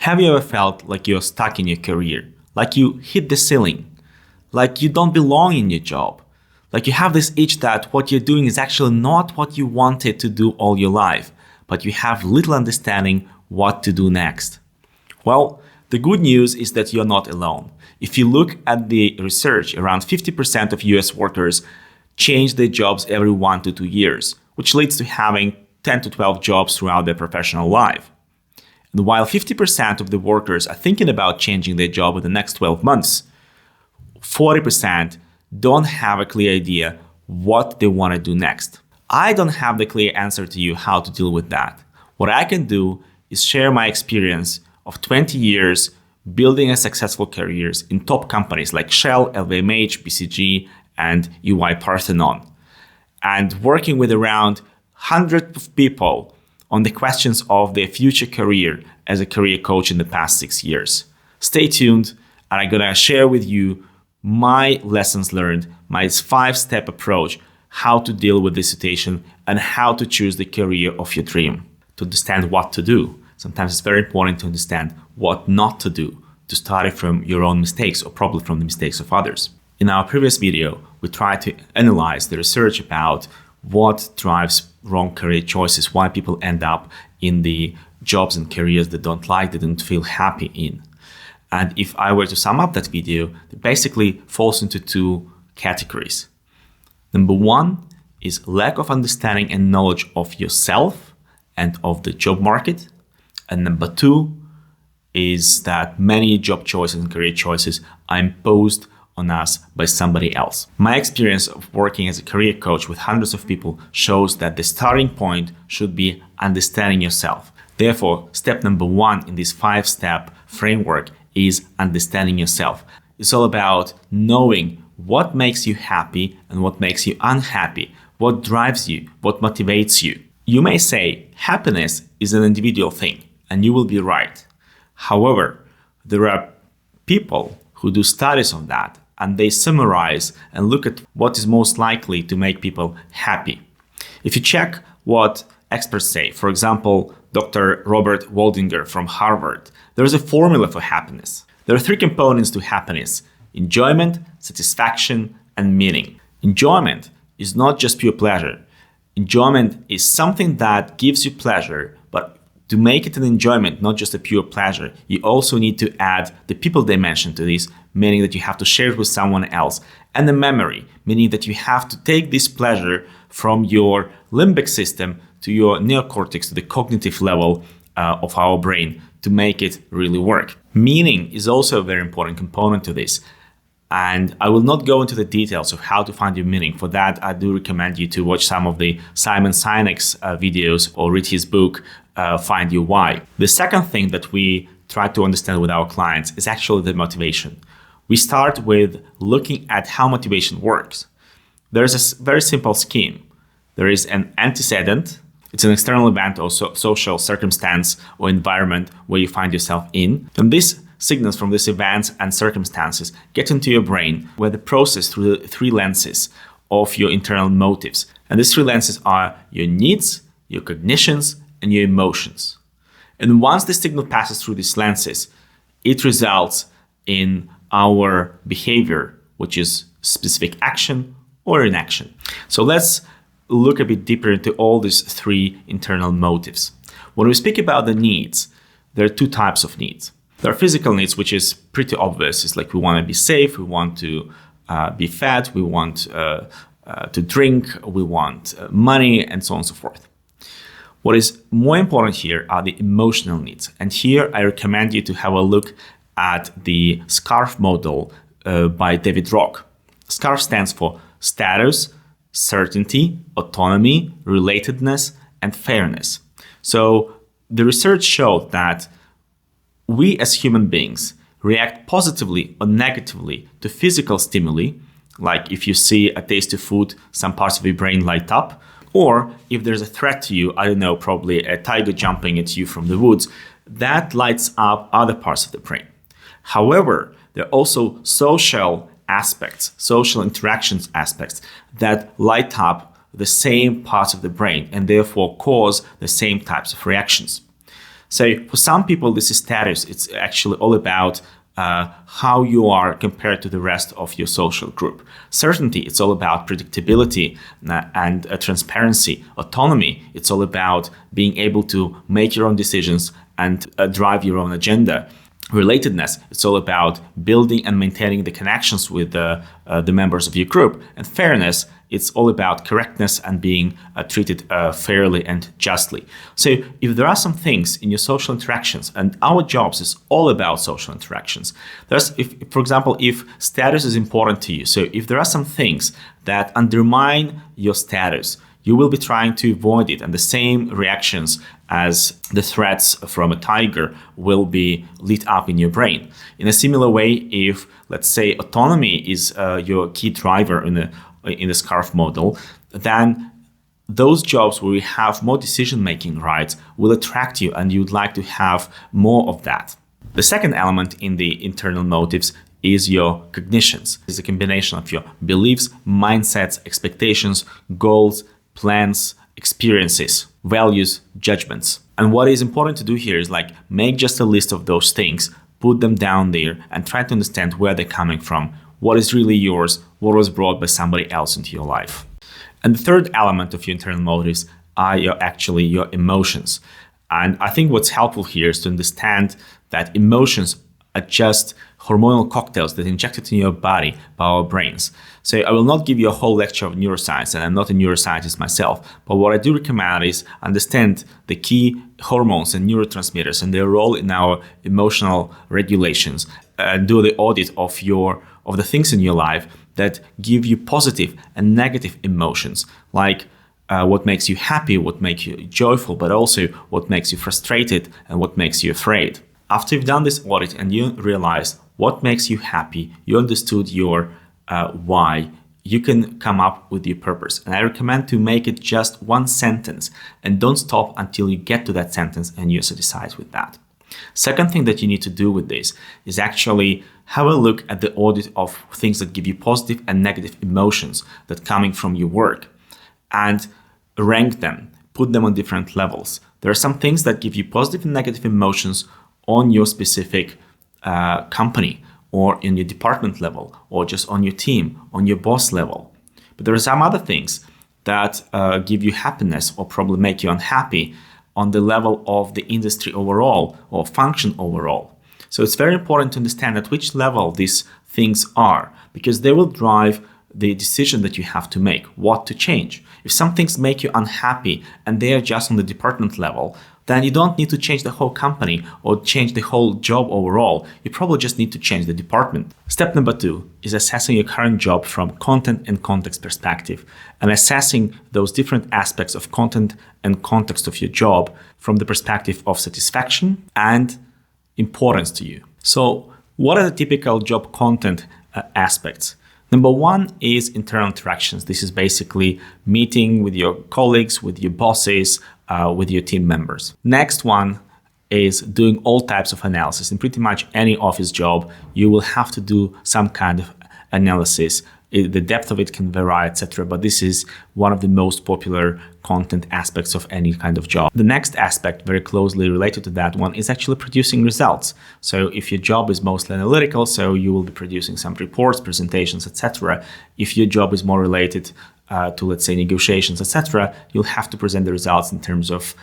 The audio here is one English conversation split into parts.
Have you ever felt like you're stuck in your career? Like you hit the ceiling? Like you don't belong in your job? Like you have this itch that what you're doing is actually not what you wanted to do all your life, but you have little understanding what to do next? Well, the good news is that you're not alone. If you look at the research, around 50% of US workers change their jobs every 1 to 2 years, which leads to having 10 to 12 jobs throughout their professional life. And while 50% of the workers are thinking about changing their job in the next 12 months, 40% don't have a clear idea what they want to do next. I don't have the clear answer to you how to deal with that. What I can do is share my experience of 20 years building a successful careers in top companies like Shell, LVMH, BCG, and EY-Parthenon, and working with around hundreds of people on the questions of their future career as a career coach in the past 6 years. Stay tuned, and I'm gonna share with you my lessons learned, my 5-step approach, how to deal with this situation and how to choose the career of your dream. To understand what to do, sometimes it's very important to understand what not to do, to start it from your own mistakes or probably from the mistakes of others. In our previous video, we tried to analyze the research about what drives wrong career choices, why people end up in the jobs and careers they don't like, they don't feel happy in. And if I were to sum up that video, it basically falls into 2 categories. Number 1 is lack of understanding and knowledge of yourself and of the job market. And number 2 is that many job choices and career choices are imposed on us by somebody else. My experience of working as a career coach with hundreds of people shows that the starting point should be understanding yourself. Therefore, step number 1 in this 5-step framework is understanding yourself. It's all about knowing what makes you happy and what makes you unhappy, what drives you, what motivates you. You may say happiness is an individual thing, and you will be right. However, there are people who do studies on that, and they summarize and look at what is most likely to make people happy. If you check what experts say, for example, Dr. Robert Waldinger from Harvard, there is a formula for happiness. There are 3 components to happiness: enjoyment, satisfaction, and meaning. Enjoyment is not just pure pleasure. Enjoyment is something that gives you pleasure, but to make it an enjoyment, not just a pure pleasure, you also need to add the people dimension to this, meaning that you have to share it with someone else, and the memory, meaning that you have to take this pleasure from your limbic system to your neocortex, to the cognitive level of our brain, to make it really work. Meaning is also a very important component to this. And I will not go into the details of how to find your meaning. For that, I do recommend you to watch some of the Simon Sinek's videos or read his book, Find Your Why. The second thing that we try to understand with our clients is actually the motivation. We start with looking at how motivation works. There's a very simple scheme. There is an antecedent. It's an external event or social circumstance or environment where you find yourself in. And these signals from these events and circumstances get into your brain, where they process through the 3 lenses of your internal motives. And these 3 lenses are your needs, your cognitions, and your emotions. And once the signal passes through these lenses, it results in our behavior, which is specific action or inaction. So let's look a bit deeper into all these 3 internal motives. When we speak about the needs, there are 2 types of needs. There are physical needs, which is pretty obvious. It's like we want to be safe, we want to be fed, we want to drink, we want money, and so on and so forth. What is more important here are the emotional needs. And here I recommend you to have a look at the SCARF model by David Rock. SCARF stands for status, certainty, autonomy, relatedness, and fairness. So the research showed that we as human beings react positively or negatively to physical stimuli, like if you see a tasty food, some parts of your brain light up, or if there's a threat to you, I don't know, probably a tiger jumping at you from the woods, that lights up other parts of the brain. However, there are also social aspects, social interactions aspects that light up the same parts of the brain and therefore cause the same types of reactions. So for some people, this is status. It's actually all about how you are compared to the rest of your social group. Certainty, it's all about predictability and transparency. Autonomy, it's all about being able to make your own decisions and drive your own agenda. Relatedness, it's all about building and maintaining the connections with the members of your group. And fairness, it's all about correctness and being treated fairly and justly. So if there are some things in your social interactions, and our jobs is all about social interactions, for example, if status is important to you, so if there are some things that undermine your status, you will be trying to avoid it, and the same reactions as the threats from a tiger will be lit up in your brain. In a similar way, if, let's say, autonomy is your key driver in the SCARF model, then those jobs where you have more decision-making rights will attract you, and you'd like to have more of that. The second element in the internal motives is your cognitions. It's a combination of your beliefs, mindsets, expectations, goals, plans, experiences, values, judgments. And what is important to do here is make just a list of those things, put them down there, and try to understand where they're coming from, what is really yours, what was brought by somebody else into your life. And the third element of your internal motives are your emotions. And I think what's helpful here is to understand that emotions are just hormonal cocktails that are injected in your body by our brains. So I will not give you a whole lecture of neuroscience, and I'm not a neuroscientist myself, but what I do recommend is understand the key hormones and neurotransmitters and their role in our emotional regulations, and do the audit of the things in your life that give you positive and negative emotions, like what makes you happy, what makes you joyful, but also what makes you frustrated and what makes you afraid. After you've done this audit and you realize what makes you happy, you understood your why, you can come up with your purpose. And I recommend to make it just one sentence and don't stop until you get to that sentence and you're satisfied with that. Second thing that you need to do with this is actually have a look at the audit of things that give you positive and negative emotions that coming from your work, and rank them, put them on different levels. There are some things that give you positive and negative emotions on your specific company, or in your department level, or just on your team, on your boss level. But there are some other things that give you happiness or probably make you unhappy on the level of the industry overall or function overall. So it's very important to understand at which level these things are, because they will drive the decision that you have to make, what to change. If some things make you unhappy and they are just on the department level, then you don't need to change the whole company or change the whole job overall. You probably just need to change the department. Step number 2 is assessing your current job from content and context perspective, and assessing those different aspects of content and context of your job from the perspective of satisfaction and importance to you. So what are the typical job content aspects? Number 1 is internal interactions. This is basically meeting with your colleagues, with your bosses, with your team members. Next one is doing all types of analysis. In pretty much any office job, you will have to do some kind of analysis. The depth of it can vary, etc. But this is one of the most popular content aspects of any kind of job. The next aspect, very closely related to that one, is actually producing results. So if your job is mostly analytical, so you will be producing some reports, presentations, etc. If your job is more related to, let's say, negotiations, etc., you'll have to present the results in terms of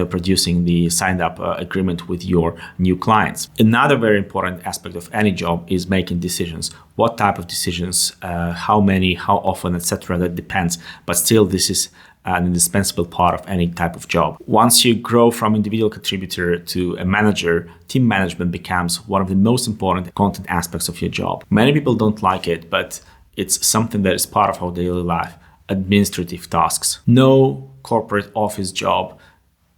producing the signed up agreement with your new clients. Another very important aspect of any job is making decisions. What type of decisions, how many, how often, etc. That depends. But still, this is an indispensable part of any type of job. Once you grow from individual contributor to a manager, team management becomes one of the most important content aspects of your job. Many people don't like it, but it's something that is part of our daily life. Administrative tasks. No corporate office job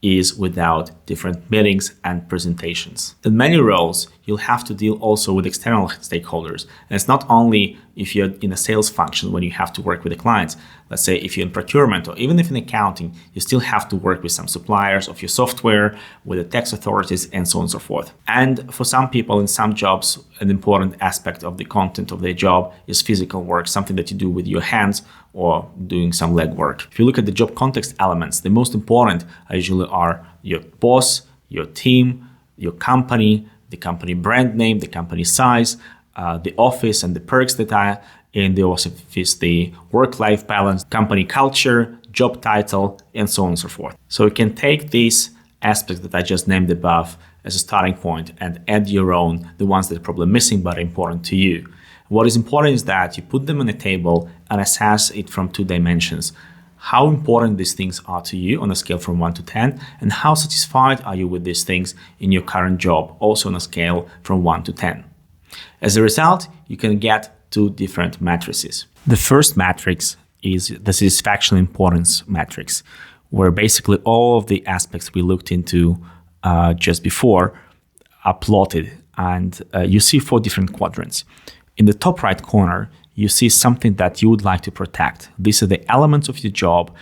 is without different meetings and presentations. In many roles, you'll have to deal also with external stakeholders. And it's not only if you're in a sales function when you have to work with the clients. Let's say if you're in procurement or even if in accounting, you still have to work with some suppliers of your software, with the tax authorities, and so on and so forth. And for some people in some jobs, an important aspect of the content of their job is physical work, something that you do with your hands or doing some leg work. If you look at the job context elements, the most important usually are your boss, your team, your company, the company brand name, the company size, the office and the perks that are in the office, the work-life balance, company culture, job title, and so on and so forth. So you can take these aspects that I just named above as a starting point and add your own, the ones that are probably missing but are important to you. What is important is that you put them on a table and assess it from 2 dimensions. How important these things are to you on a scale from 1 to 10, and how satisfied are you with these things in your current job, also on a scale from 1 to 10. As a result, you can get 2 different matrices. The first matrix is the satisfaction importance matrix, where basically all of the aspects we looked into just before are plotted, and you see 4 different quadrants. In the top right corner, you see something that you would like to protect. These are the elements of your job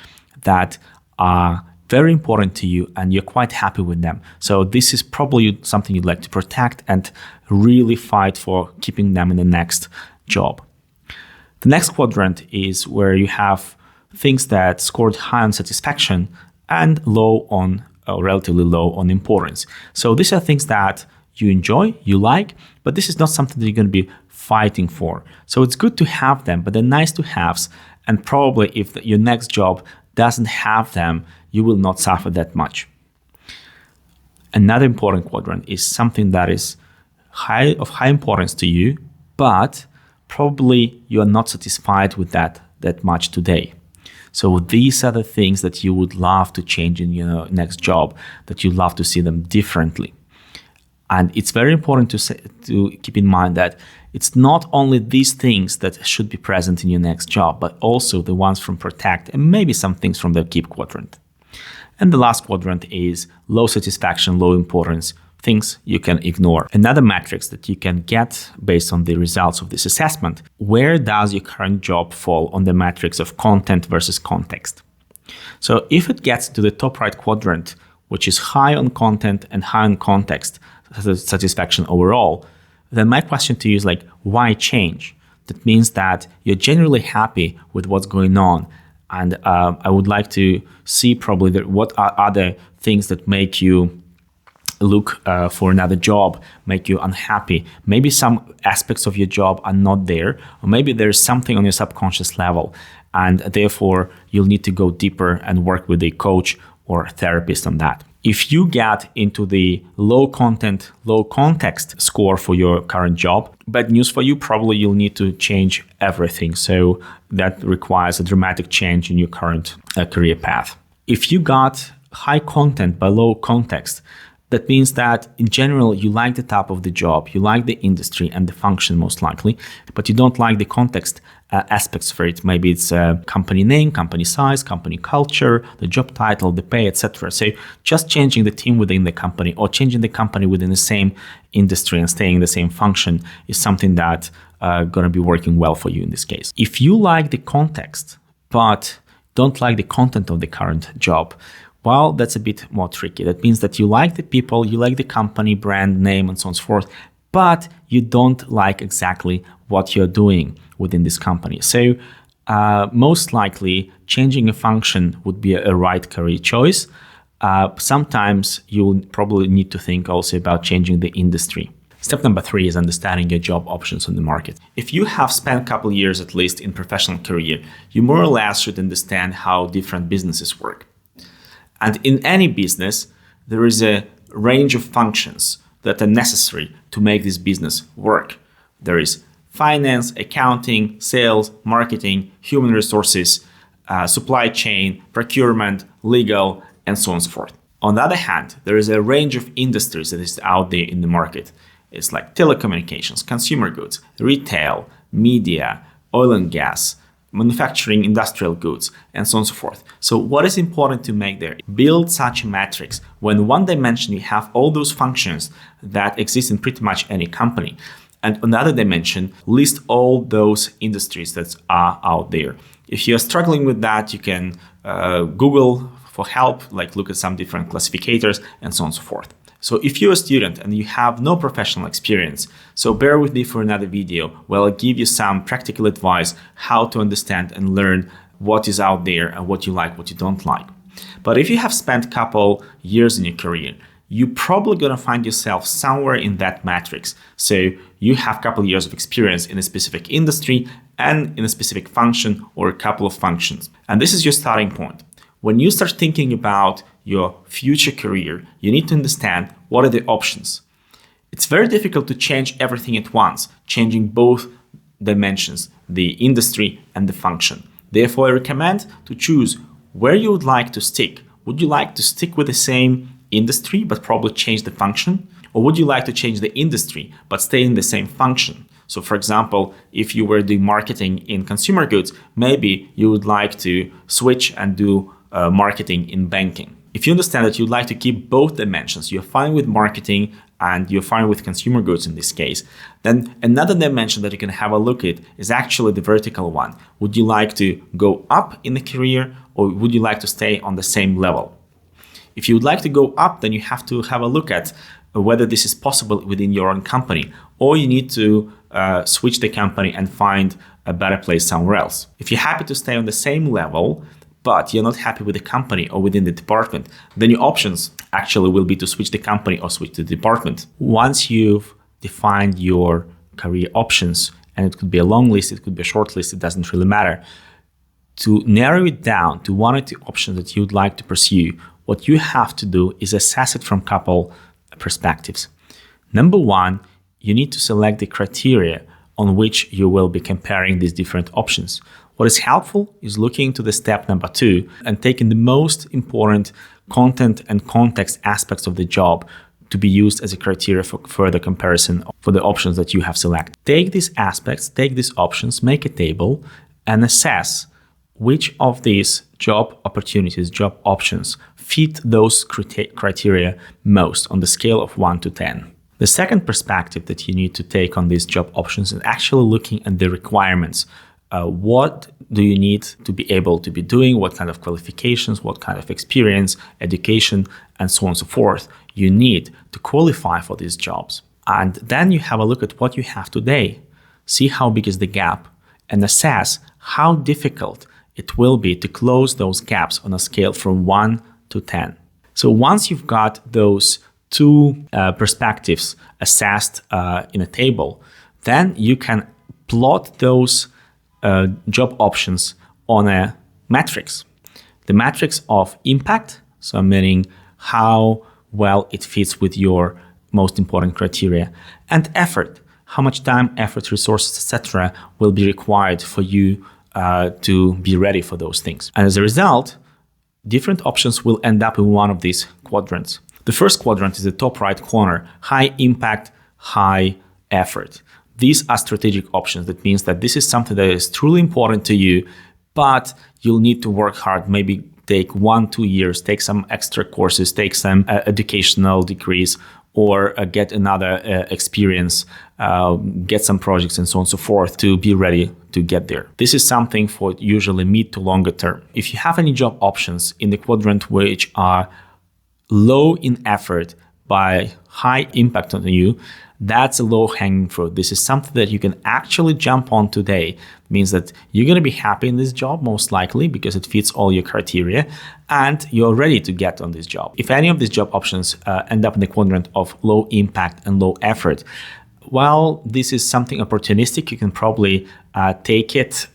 that are very important to you and you're quite happy with them. So this is probably something you'd like to protect and really fight for keeping them in the next job. The next quadrant is where you have things that scored high on satisfaction and low on, or relatively low on importance. So these are things that you enjoy, you like, but this is not something that you're going to be fighting for. So it's good to have them, but they're nice to haves. And probably if your next job doesn't have them, you will not suffer that much. Another important quadrant is something that is of high importance to you, but probably you are not satisfied with that much today. So these are the things that you would love to change in your next job, that you love to see them differently. And it's very important to keep in mind that it's not only these things that should be present in your next job, but also the ones from protect and maybe some things from the keep quadrant. And the last quadrant is low satisfaction, low importance, things you can ignore. Another matrix that you can get based on the results of this assessment: where does your current job fall on the matrix of content versus context? So if it gets to the top right quadrant, which is high on content and high on context, satisfaction overall, then my question to you is like, why change? That means that you're generally happy with what's going on. And I would like to see probably what are other things that make you look for another job, make you unhappy. Maybe some aspects of your job are not there, or maybe there's something on your subconscious level, and therefore you'll need to go deeper and work with a coach or therapist on that. If you get into the low content, low context score for your current job, bad news for you, probably you'll need to change everything. So that requires a dramatic change in your current career path. If you got high content but low context, that means that in general, you like the type of the job, you like the industry and the function most likely, but you don't like the context aspects for it. Maybe it's company name, company size, company culture, the job title, the pay, etc. So just changing the team within the company or changing the company within the same industry and staying in the same function is something that going to be working well for you in this case. If you like the context, but don't like the content of the current job, well, that's a bit more tricky. That means that you like the people, you like the company, brand name, and so on and so forth, but you don't like exactly what you're doing within this company. So most likely, changing a function would be a right career choice. Sometimes you'll probably need to think also about changing the industry. Step number 3 is understanding your job options on the market. If you have spent a couple of years at least in professional career, you more or less should understand how different businesses work. And in any business, there is a range of functions that are necessary to make this business work. There is finance, accounting, sales, marketing, human resources, supply chain, procurement, legal, and so on and so forth. On the other hand, there is a range of industries that is out there in the market. It's like telecommunications, consumer goods, retail, media, oil and gas, manufacturing, industrial goods, and so on and so forth. So what is important to make there? Build such a matrix. When one dimension, you have all those functions that exist in pretty much any company. And on the other dimension, list all those industries that are out there. If you're struggling with that, you can Google for help, like look at some different classificators and so on and so forth. So if you're a student and you have no professional experience, so bear with me for another video where I'll give you some practical advice how to understand and learn what is out there and what you like, what you don't like. But if you have spent a couple years in your career, you're probably going to find yourself somewhere in that matrix. So you have a couple of years of experience in a specific industry and in a specific function or a couple of functions. And this is your starting point. When you start thinking about your future career, you need to understand what are the options. It's very difficult to change everything at once, changing both dimensions, the industry and the function. Therefore, I recommend to choose where you would like to stick. Would you like to stick with the same industry but probably change the function? Or would you like to change the industry but stay in the same function? So for example, if you were doing marketing in consumer goods, maybe you would like to switch and do marketing in banking. If you understand that you'd like to keep both dimensions, you're fine with marketing and you're fine with consumer goods in this case, then another dimension that you can have a look at is actually the vertical one. Would you like to go up in the career or would you like to stay on the same level? If you would like to go up, then you have to have a look at whether this is possible within your own company, or you need to switch the company and find a better place somewhere else. If you're happy to stay on the same level, but you're not happy with the company or within the department, then your options actually will be to switch the company or switch the department. Once you've defined your career options, and it could be a long list, it could be a short list, it doesn't really matter, to narrow it down to one or two options that you'd like to pursue, what you have to do is assess it from a couple perspectives. Number one, you need to select the criteria on which you will be comparing these different options. What is helpful is looking to the step number two and taking the most important content and context aspects of the job to be used as a criteria for further comparison for the options that you have selected. Take these aspects, take these options, make a table, and assess which of these job opportunities, job options fit those criteria most on the scale of 1 to 10. The second perspective that you need to take on these job options is actually looking at the requirements. What do you need to be able to be doing? What kind of qualifications, what kind of experience, education, and so on and so forth you need to qualify for these jobs. And then you have a look at what you have today. See how big is the gap and assess how difficult it will be to close those gaps on a scale from 1 to 10. So once you've got those two perspectives assessed in a table, then you can plot those job options on a matrix. The matrix of impact, so meaning how well it fits with your most important criteria, and effort, how much time, effort, resources, etc. will be required for you to be ready for those things. And as a result, different options will end up in one of these quadrants. The first quadrant is the top right corner, high impact, high effort. These are strategic options. That means that this is something that is truly important to you, but you'll need to work hard, maybe take 1-2 years, take some extra courses, take some educational degrees, or get another experience, get some projects and so on and so forth to be ready to get there. This is something for usually mid to longer term. If you have any job options in the quadrant which are low in effort by high impact on you, that's a low-hanging fruit. This is something that you can actually jump on today. It means that you're going to be happy in this job, most likely, because it fits all your criteria, and you're ready to get on this job. If any of these job options end up in the quadrant of low impact and low effort, well, this is something opportunistic. You can probably take it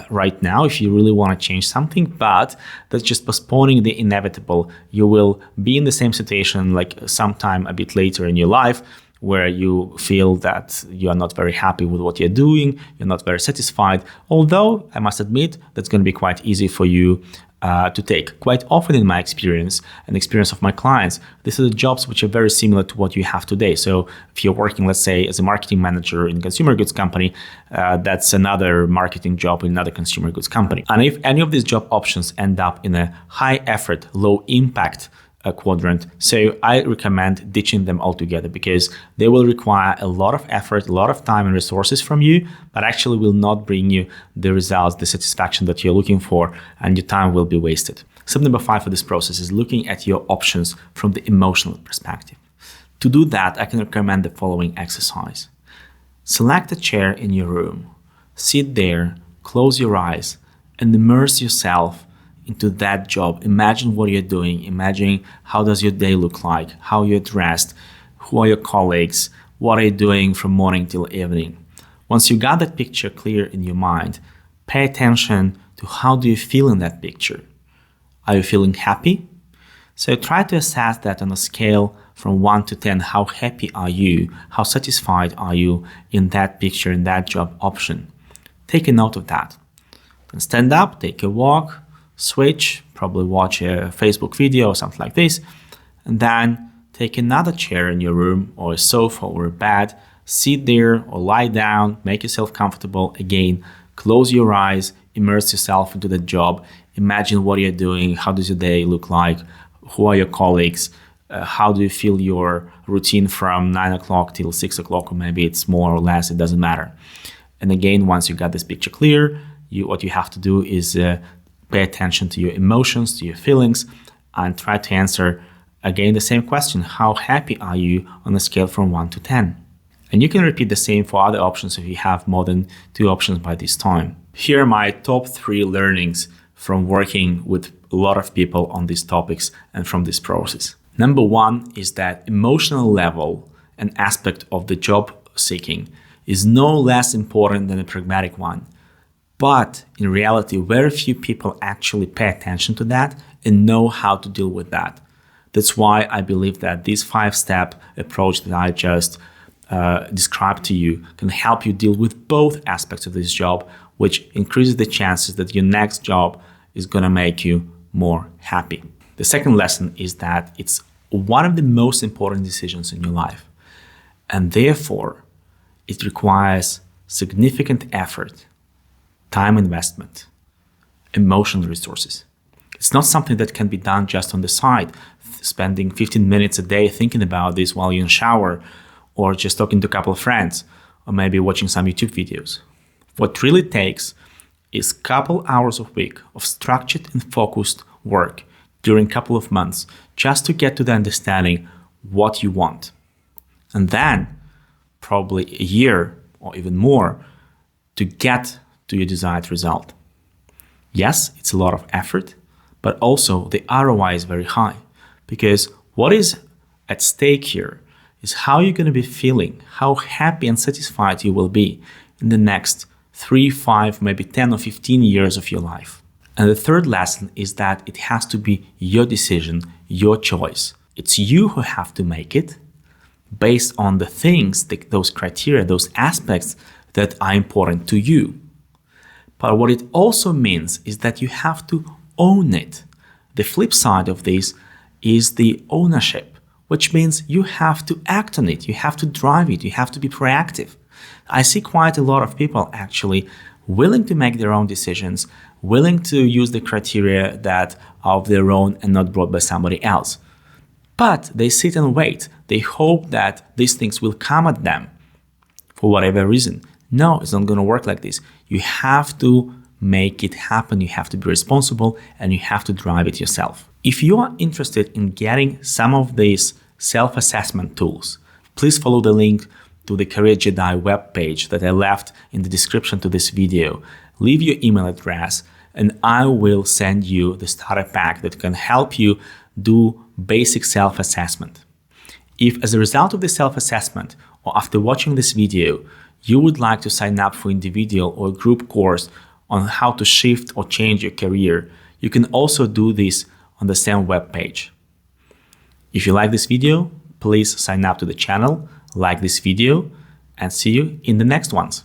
right now if you really want to change something, but that's just postponing the inevitable. You will be in the same situation like sometime a bit later in your life, where you feel that you are not very happy with what you're doing, you're not very satisfied. Although, I must admit, that's going to be quite easy for you to take. Quite often in my experience and experience of my clients, these are the jobs which are very similar to what you have today. So if you're working, let's say, as a marketing manager in a consumer goods company, that's another marketing job in another consumer goods company. And if any of these job options end up in a high effort, low impact quadrant, so I recommend ditching them altogether, because they will require a lot of effort, a lot of time and resources from you, but actually will not bring you the results, the satisfaction that you're looking for, and your time will be wasted. Step number 5 for this process is looking at your options from the emotional perspective. To do that, I can recommend the following exercise. Select a chair in your room, sit there, close your eyes, and immerse yourself into that job. Imagine what you're doing. Imagine how does your day look like, how you're dressed, who are your colleagues, what are you doing from morning till evening. Once you got that picture clear in your mind, pay attention to how do you feel in that picture. Are you feeling happy? So try to assess that on a scale from 1 to 10. How happy are you? How satisfied are you in that picture, in that job option? Take a note of that. Then stand up, take a walk, switch, probably watch a Facebook video or something like this, and then take another chair in your room or a sofa or a bed, sit there or lie down, make yourself comfortable. Again, close your eyes, immerse yourself into the job, imagine what you're doing, how does your day look like, who are your colleagues, how do you feel your routine from 9 o'clock till 6 o'clock, or maybe it's more or less, it doesn't matter. And again, once you got this picture clear, what you have to do is pay attention to your emotions, to your feelings, and try to answer again the same question. How happy are you on a scale from 1 to 10? And you can repeat the same for other options if you have more than 2 options by this time. Here are my top 3 learnings from working with a lot of people on these topics and from this process. Number 1 is that emotional level and aspect of the job seeking is no less important than a pragmatic one. But in reality, very few people actually pay attention to that and know how to deal with that. That's why I believe that this 5-step approach that I just described to you can help you deal with both aspects of this job, which increases the chances that your next job is going to make you more happy. The second lesson is that it's one of the most important decisions in your life, and therefore it requires significant effort, time investment, emotional resources. It's not something that can be done just on the side, spending 15 minutes a day thinking about this while you're in the shower, or just talking to a couple of friends, or maybe watching some YouTube videos. What really takes is a couple hours a week of structured and focused work during a couple of months just to get to the understanding what you want. And then probably a year or even more to get to your desired result. Yes, it's a lot of effort, but also the ROI is very high, because what is at stake here is how you're going to be feeling, how happy and satisfied you will be in the next 3, 5, maybe 10 or 15 years of your life. And the third lesson is that it has to be your decision, your choice. It's you who have to make it based on the things, those criteria, those aspects that are important to you. But what it also means is that you have to own it. The flip side of this is the ownership, which means you have to act on it, you have to drive it, you have to be proactive. I see quite a lot of people actually willing to make their own decisions, willing to use the criteria that are of their own and not brought by somebody else. But they sit and wait. They hope that these things will come at them for whatever reason. No, it's not going to work like this. You have to make it happen. You have to be responsible and you have to drive it yourself. If you are interested in getting some of these self-assessment tools, please follow the link to the Career Jedi webpage that I left in the description to this video. Leave your email address and I will send you the starter pack that can help you do basic self-assessment. If as a result of the self-assessment or after watching this video, you would like to sign up for individual or group course on how to shift or change your career, you can also do this on the same webpage. If you like this video, please sign up to the channel, like this video, and see you in the next ones.